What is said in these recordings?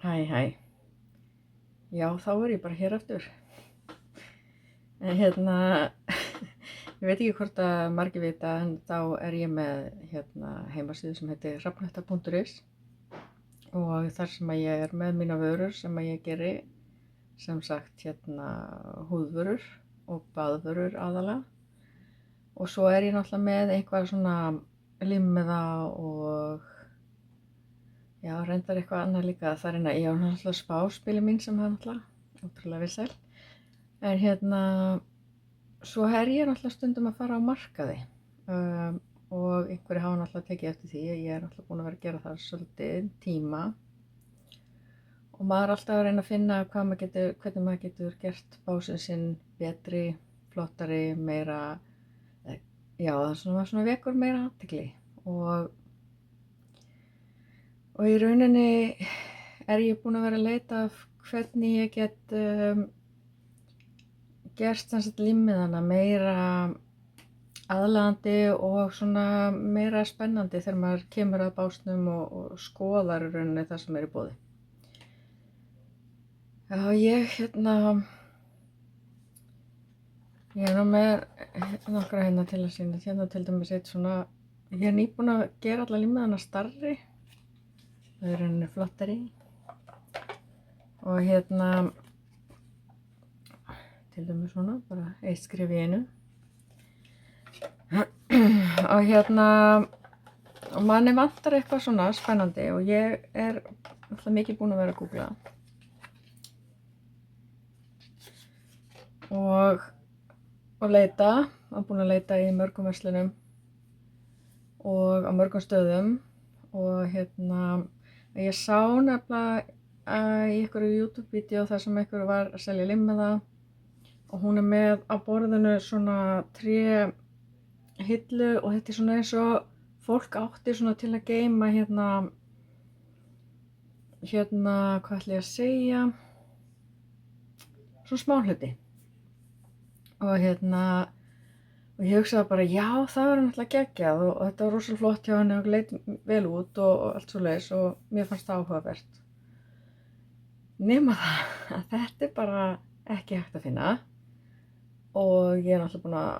Hæ. Já, þá er ég bara hér aftur. En ég veit ekki hvort að margir vita, en þá er ég með heimasíðu sem heitir hrafnhetta.is og þar sem að ég er með mína vörur sem að ég geri, sem sagt húðvörur og baðvörur aðalega. Og svo er ég náttúrulega með eitthvað svona límmiða og já, reyndar eitthvað annað líka þar innan. Ég á náttúrulega spáspili mín sem er náttúrulega ótrúlega vinsæl. En svo er ég náttúrulega stundum að fara á markaði og einhverjir hafa náttúrulega tekið eftir því. Ég er náttúrulega búin að vera að gera það svolítið tíma og maður er alltaf að reyna að finna hvernig maður getur gert básinn sinn betri, flottari, meira, já, svona vekur meira athygli og í rauninni er ég búin að vera að leita af hvernig ég get gert límmiðana meira aðlaðandi og svona meira spennandi þegar maður kemur að básnum og skoðar í rauninni það sem er í boði. Já, ég er nú með nokkra hérna til að sýna. Hérna til dæmis eitt svona, ég er nýbúin að gera alla límmiðana stærri. Það er rauninni flottari og til dæmis svona, bara eitt skref í einu. Og manni vantar eitthvað svona spennandi og ég er alltaf mikið búin að vera að googla og leita, og búin að leita í mörgum verslunum og á mörgum stöðum og ég sá nefnilega í einhverju YouTube-vídeó þar sem einhver var að selja límmiða og hún er með á borðinu svona tréhillu og þetta er svona eins og fólk átti svona til að geyma hvað ætla ég að segja, svona smáhluti og ég hugsaði bara, já, það var náttúrulega geggjað og þetta var rosalega flott hjá henni og leit vel út og allt svoleiðis og mér fannst það áhugavert. Nema það að þetta er bara ekki hægt að finna og ég er náttúrulega búin að,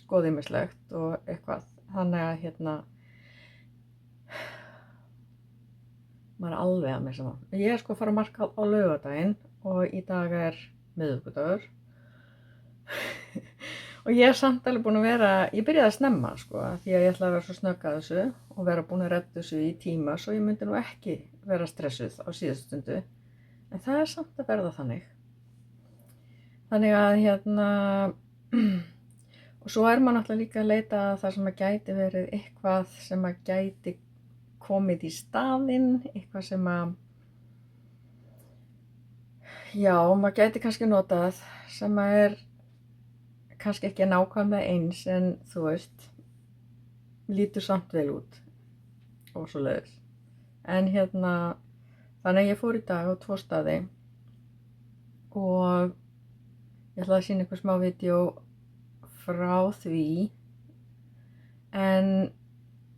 skoða ýmislegt og eitthvað. Þannig að maður er alveg að missa það. Ég er að fara á markað á laugardaginn og í dag er miðvikudagur. Og ég er samt alveg búin að vera, ég byrjaði að snemma því að ég ætla að vera svo snögg að þessu og vera búin að redda þessu í tíma svo ég myndi nú ekki vera stressuð á síðustu stundu. En það er samt að verða þannig. Þannig að og svo er maður náttúrulega líka að leita að það sem að gæti verið eitthvað sem að gæti komið í staðinn, eitthvað sem að, já, maður gæti kannski notað sem að er kannski ekki nákvæmlega eins en lítur samt vel út og svoleiðis. En þannig að ég fór í dag á 2 staði og ég ætlaði að sýna ykkur smá vídeó frá því en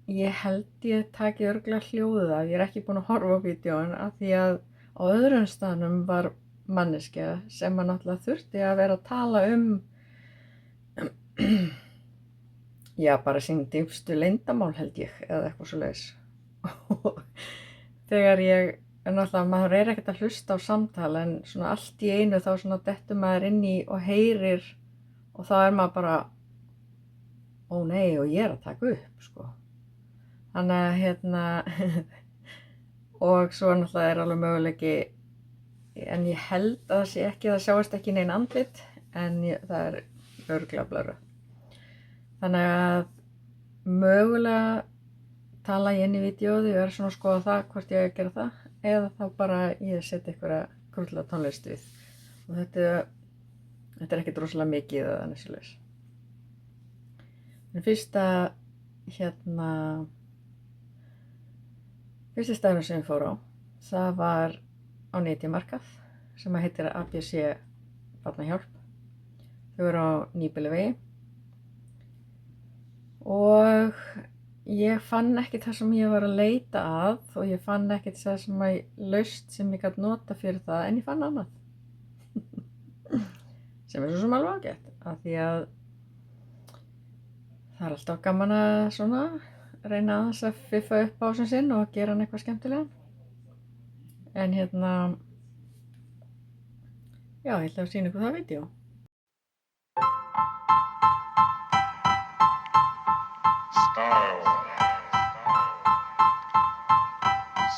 ég held ég taki örugglega hljóðið af, ég er ekki búin að horfa á vídeóin af því að á öðrum staðnum var manneskja sem að náttúrulega þurfti að vera að tala já, bara sín dýpstu leyndarmál held ég eða eitthvað svoleiðis. Og þegar náttúrulega maður er ekkert að hlusta á samtal en svona allt í einu þá svona dettur maður inn í og heyrir og þá er maður bara, ó nei, og ég er að taka upp Þannig að og svo náttúrulega er alveg möguleiki, en ég held að það sé ekki, það sjáist ekki nein andlit en það er örugglega blörrað. Þannig að mögulega tala ég inn í vídeóið, ég er svona að skoða það hvort ég gera það eða þá bara ég setja einhverja krútlega tónlist við og þetta er ekkert rosalega mikið eða þannig svoleiðis. En fyrsti staðurinn sem ég fór á, það var á Nytjamarkað sem heitir ABC Barnahjálp. Þau eru á Nýbýlavegi og ég fann ekki það sem ég var að leita að og ég fann ekki það sem laust sem ég gæti nota fyrir það, en ég fann annað sem svo sem alveg ágætt, af því að það alltaf gaman að svona reyna aðeins að fiffa upp á sem sinn og gera hann eitthvað skemmtilega. En já, ég ætla að sýna ykkur það vídeó. Style.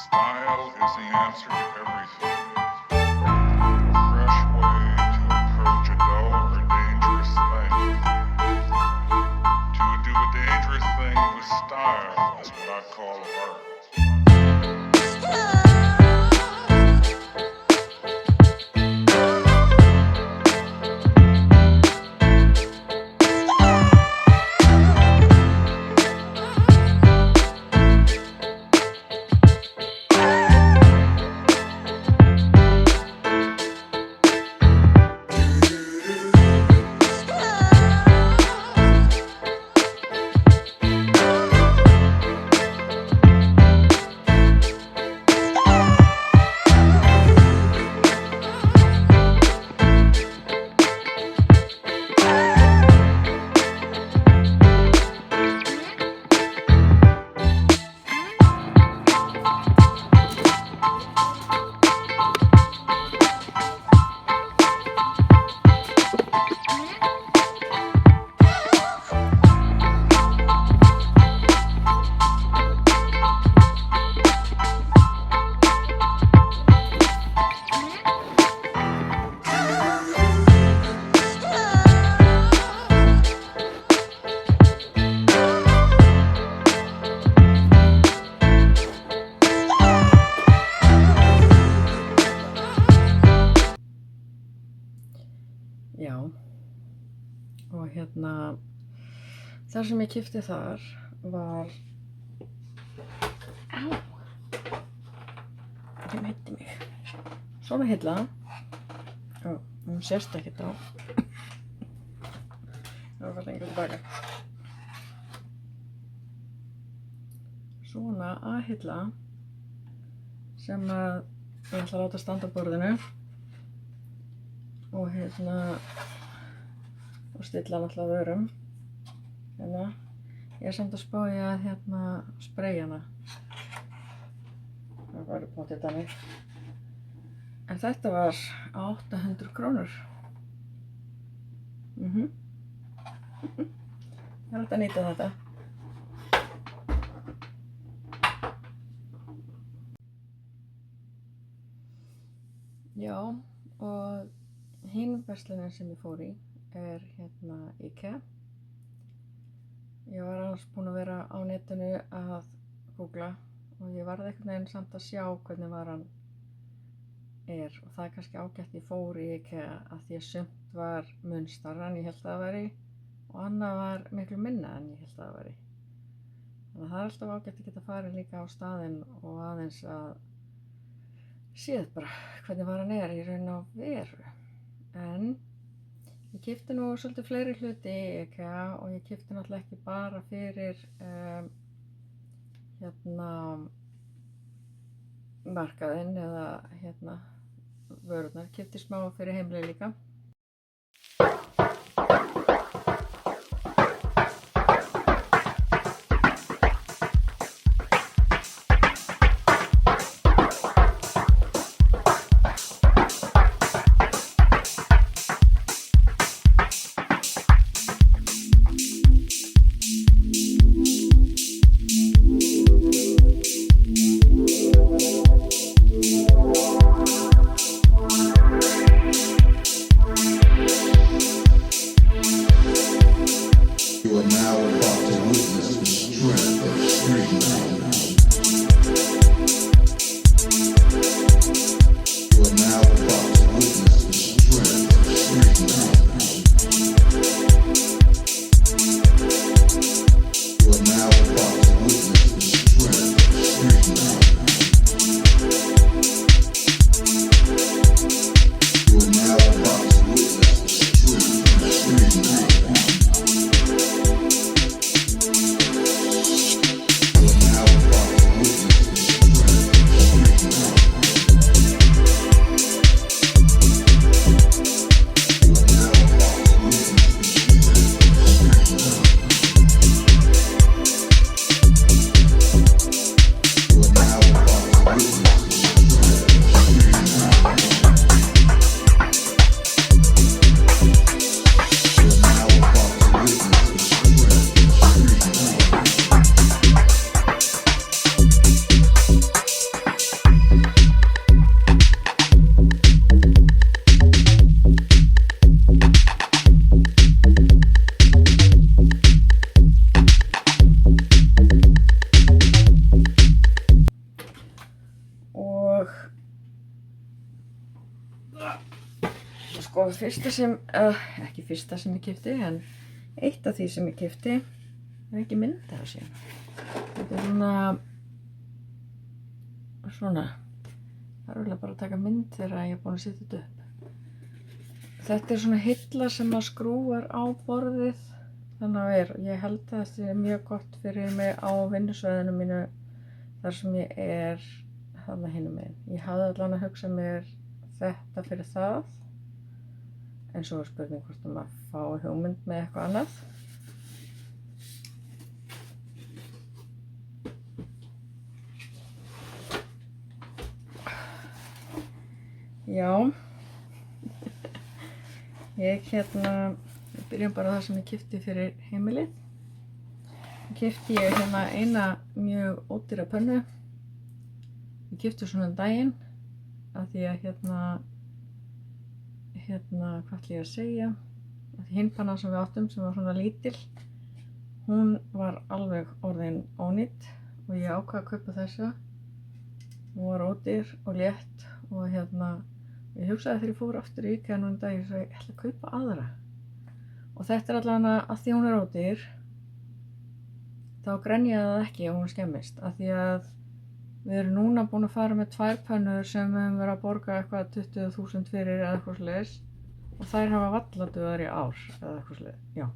Style is the answer to everything. A fresh way to approach a dull or dangerous thing. To do a dangerous thing with style is what I call art. Já, og það sem ég keypti þar var, ég meiddi mig, svona hilla, og hún sést ekkert á, það var lengur tilbaka, svona A-hilla sem að ég ætla að láta standa á borðinu. Og og stilla náttúrulega vörum. Ég er samt að spá í að spreyja hana. Það var potið þannig. En þetta var 800 krónur. Ég er alltaf að nýta þetta. Já, og hin verslunin sem ég fór í er IKEA. Ég var annars búin að vera á netinu að googla og ég varð einhvern veginn samt að sjá hvernig varan er, og það er kannski ágætt ég fór í IKEA af því að sumt var mun stærra en ég hélt að það væri og annað var miklu minna en ég hélt að það væri. Þannig að það er alltaf ágætt að geta farið líka á staðinn og aðeins að séð bara hvernig varan er í raun og veru. En ég keypti nú svolítið fleiri hluti í IKEA og ég keypti náttúrulega ekki bara fyrir markaðinn eða vörurnar, keypti smá fyrir heimilið líka. sko fyrsta sem, ekki fyrsta sem ég keypti, en eitt af því sem ég keypti er ekki mynd af þessu. Þetta er svona, það er örugglega bara að taka mynd þegar ég er búin að setja þetta upp. Þetta er svona hilla sem að skrúar á borðið, þannig að ég held að þetta er mjög gott fyrir mig á vinnusvæðinu mínu þar sem ég er þarna hinum megin. Ég hafði allan að hugsa mér þetta fyrir það, en svo er spurning hvort maður fái hugmynd með eitthvað annað. Já, ég byrjum bara það sem ég keypti fyrir heimilið. Keypti ég eina mjög ódýra pönnu. Ég keypti svona daginn af því að hvað ætla ég að segja, að því hinn pannan sem við áttum sem var svona lítil, hún var alveg orðin ónýtt og ég ákvað að kaupa þessa. Hún var ódýr og létt og ég hugsaði þegar ég fór aftur í IKEA núna dag, ég ætla að kaupa aðra. Og þetta er allavega að því hún er ódýr, þá grenjaði það ekki ef hún skemmist, af því að við erum núna búin að fara með 2 pönnur sem við höfum verið að borga eitthvað 20.000 fyrir eða eitthvað svoleiðis og þær hafa varla dugað í ár eða eitthvað svoleiðis, já.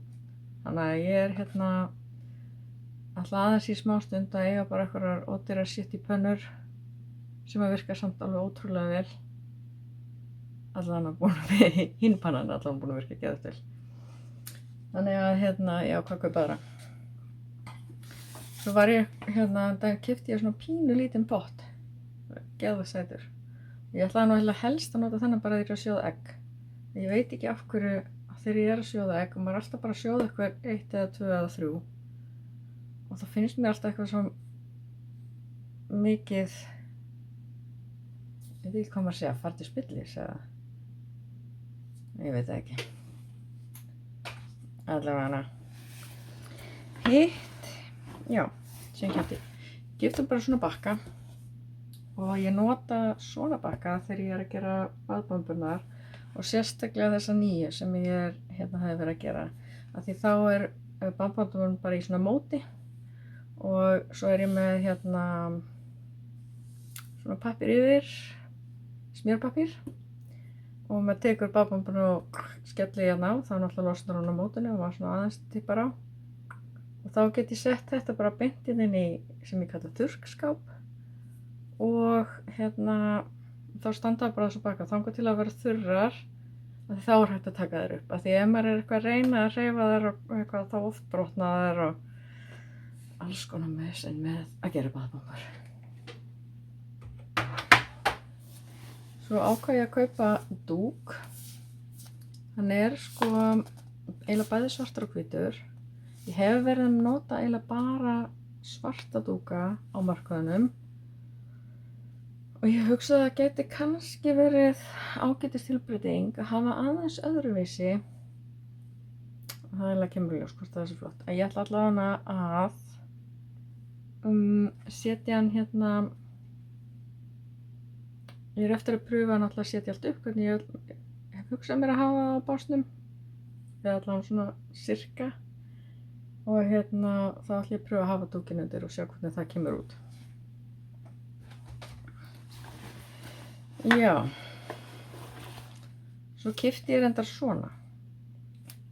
Þannig að ég er alltaf aðeins í smá stund að eiga bara eitthvað ódýrar shit í pönnur sem að virka samt alveg ótrúlega vel. Allan að búin með hinpannan, allan búin að virka geðvægt vel. Þannig að ég ákvað að kaupa aðra. Svo var ég, dag keypti ég svona pínu lítinn pott, geðvægt sætur. Ég ætlaði nú helst að nota þennan bara þegar ég er að sjóða egg. Ég veit ekki af hverju þegar ég er að sjóða egg og maður er alltaf bara að sjóða eitthvað 1 eða 2 eða 3. Og þá finnst mér alltaf eitthvað svo mikið, ég veit ekki hvað maður segja, fara til spillis eða, ég veit það ekki. Allavega hitt. Já, sem keypti bara svona bakka og ég nota svona bakka þegar ég er að gera baðbomburnar og sérstaklega þessa nýju sem ég hefði verið að gera, af því þá er baðbomburinn bara í svona móti og svo er ég með svona pappír yfir, smjörpappír, og maður tekur baðbomburinn og skellir á, þá náttúrulega losnar hún á mótinu og var svona aðeins tippar á. Og þá get ég sett þetta bara beint inn í sem ég kalla þurrkskáp og þá standa bara þessu baka þangað til að vera þurrar, af því þá er hægt að taka þær upp, af því ef maður er eitthvað að reyna að hreyfa þær og eitthvað þá oft brotna þær og alls konar með að gera baðbombur. Svo ákvað ég að kaupa dúk. Hann er sko eiginlega bæði svartur og hvítur. Ég hef verið að nota eiginlega bara svarta dúka á markaðunum og ég hugsaði að það gæti kannski verið ágætis tilbreyting að hafa aðeins öðruvísi, og það eiginlega kemur í ljós hvort það er svo flott, að ég ætla allavega að setja hann ég er eftir að pröfa náttúrulega að setja allt upp hvernig ég hef hugsað mér að hafa á básnum, eða allavega svona sirka. Og þá ætla ég að pröfa að hafa dúkinn undir og sjá hvernig það kemur út. Já. Svo keypti ég reyndar svona.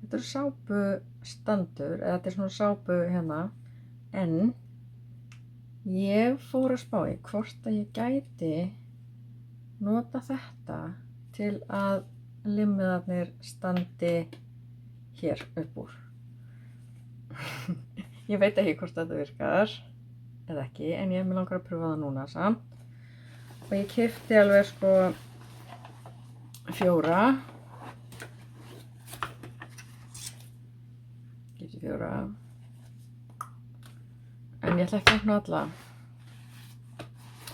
Þetta er sápustandur, eða þetta er svona sápu en ég fór að spá í hvort að ég gæti nota þetta til að limmiðarnir standi hér upp úr. Ég veit ekki hvort þetta virkar eða ekki, en ég hef mig langar að pröfa það núna samt. Og ég keypti alveg sko 4. Keypti 4. En ég ætla ekki að opna alla.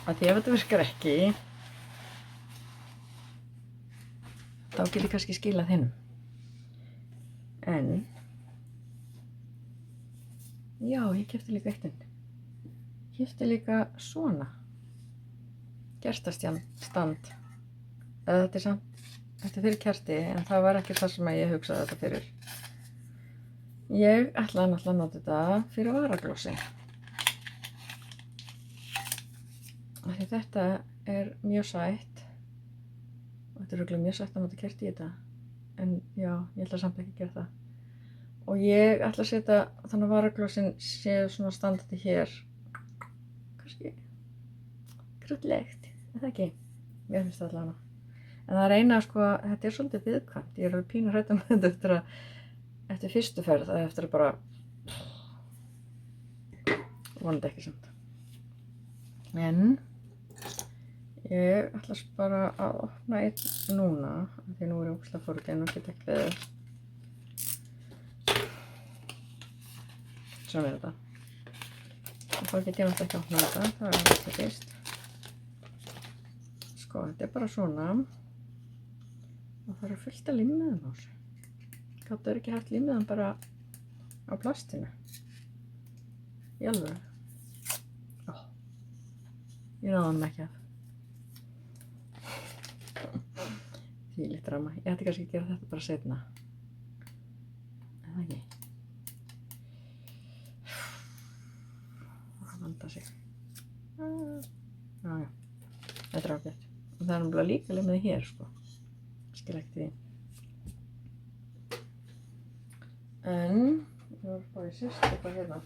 Af því ef þetta virkar ekki, þá get ég kannski skilað hinum. En já, ég keypti líka eitt inn. Keypti líka svona gerstastjand stand. Þetta er samt þetta er fyrir kerti, en það var ekki það sem ég hugsaði þetta fyrir. Ég ætlaði náttúrulega að nota þetta fyrir varaglósi. Því þetta er mjög sætt. Og þetta er örugglega mjög sætt að nota kerti í þetta. En já, ég ætla samt ekki að gera það. Og ég ætla að setja þannig að varaglósin séu svona standandi hér. Kannski krullegt, er það ekki? Mér finnst það allavega. En það er eina, sko, þetta er svolítið viðkvæmt. Ég er alveg pínu hrædd um þetta eftir fyrstu ferð, það eftir að bara vonandi ekki samt. En ég ætla bara að opna einn núna, því nú er ég ógeðslega forvitin og get ekki við. Svona er þetta. Og þá get ég náttúrulega ekki að opna þetta, það er alltaf fyrst. Sko, þetta er bara svona. Og það er fullt af límmiðum á þessu. Gátu ekki haft límmiðum bara á plastinu. Í alvöru. Ó, ég náði hann ekki af. Þvílíkt drama. Ég ætti kannski að gera þetta bara seinna. En það ekki. Það vanda sig. Já. Þetta er ágætt. Og það er náttúrulega líka límmiði hér, sko. Skil ekki því. En ég var bara að sérst eitthvað hérna.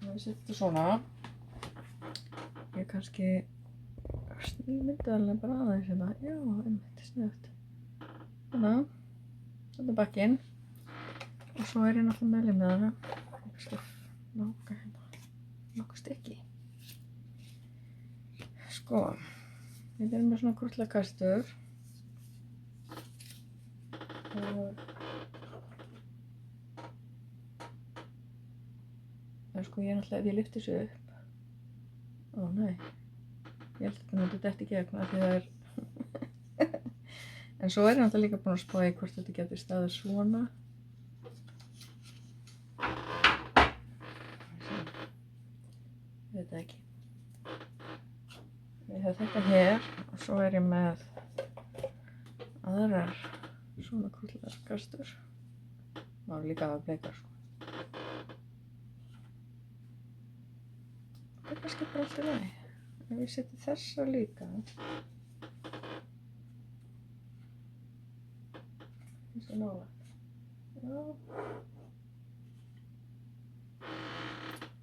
Ég setja þetta svona. Ég kannski myndi alveg bara aðeins hérna. Já, einmitt, sniðugt. Þannig. Þetta er bakkinn. Og svo er ég náttúrulega með límmiðana. Ég kannski náka hérna. Nokkuð stykki. Sko. Við erum með svona krúttlega kastur. En sko ég náttúrulega, ef ég lyfti þessu upp. Ó nei. Ég held að þetta náttúrulega detti í gegn af því það er. En svo er ég náttúrulega líka búin að spá í hvort þetta geti staðið svona. Ég veit það ekki. Ég hef þetta hér og svo er ég með aðrar svona krúttlegar kastur. Má líka hafa bleikar, sko. Það er kannski bara allt í lagi. Ef ég seti þessa líka. Finnst það nálægt? Já.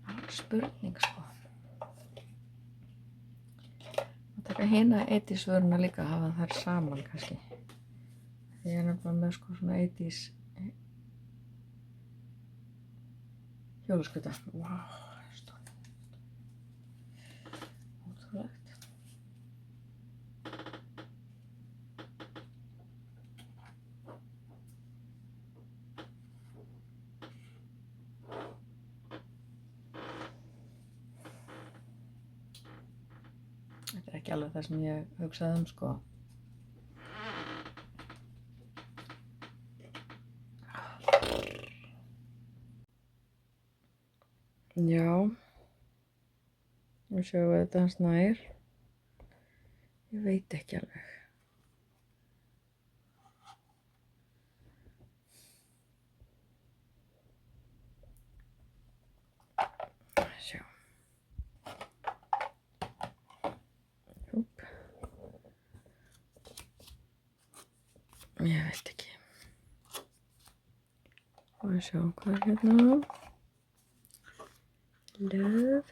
Það er spurning, sko. Að taka hina 80s vöruna líka, hafa þær saman kannski. Ég er nefnilega með sko svona 80s hjólaskuta. Vá, stóð. Ótrúlegt. Þetta er ekki alveg það sem ég hugsaði sko. Já, nú sjáum við þetta hans nær. Ég veit ekki alveg. Sjá. Húp. Ég veit ekki. Og sjá hvað er hérna. Löð.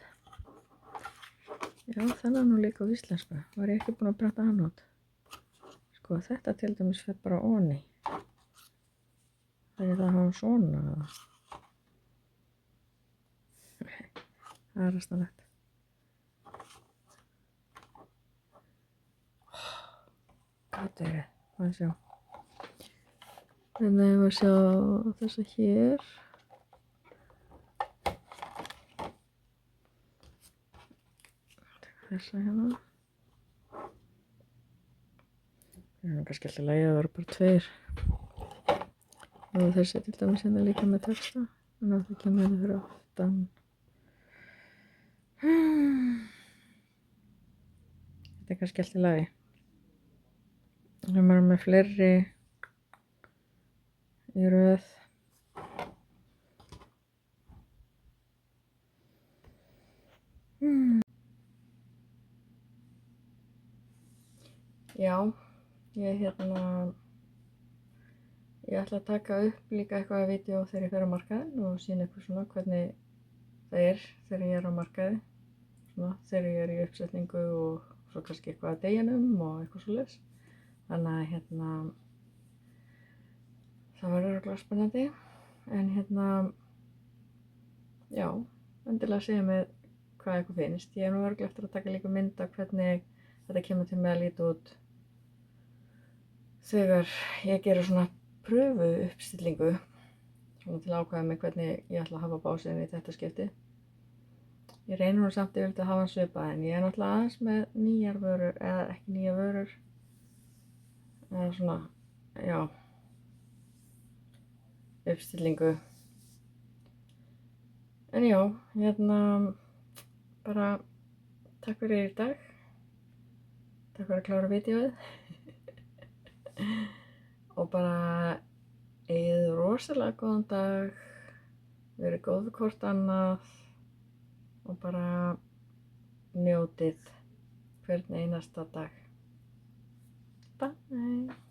Já, það er nú líka á íslensku. Var ég ekki búin að prenta hann út. Sko, þetta til dæmis fer bara onni. Það er það að hafa svona. Það er aðstæðanlegt. Hvað er það? Hvað sjá? Þannig að við sjá þessa hér. Þessa hérna. Það er kannski alltaf lægi að vera bara tveir. Og þessi til dæmis hérna líka með texta. Þannig að það kemur hérna fyrir aftan. Þetta er kannski alltaf lægi. maður er með fleiri í röð. Já, ég ætla að taka upp líka eitthvað vídeo þegar ég fer á markaðinn og sýna ykkur svona hvernig það er þegar ég er á markaði, svona þegar ég er í uppsetningu og svo kannski eitthvað að deginum og eitthvað svoleiðis. Þannig að það verður örugglega spennandi, en já, endilega segja mér hvað ykkur finnst. Ég er nú örugglega eftir að taka líka mynd af hvernig þetta kemur til með að líta út þegar ég gerir svona pröfu uppstillingu, svona til að ákveða mig hvernig ég ætla að hafa básinn í þetta skipti. Ég reynir nú samt yfirleitt að hafa hann svipað, en ég er náttúrulega aðeins með nýjar vörur, eða ekki nýjar vörur, eða svona, já, uppstillingu. En já, bara takk fyrir í dag, takk fyrir að klára vídeóið og bara eigið rosalega góðan dag, verið góð við hvort annað og bara njótið hvern einasta dag. Bye!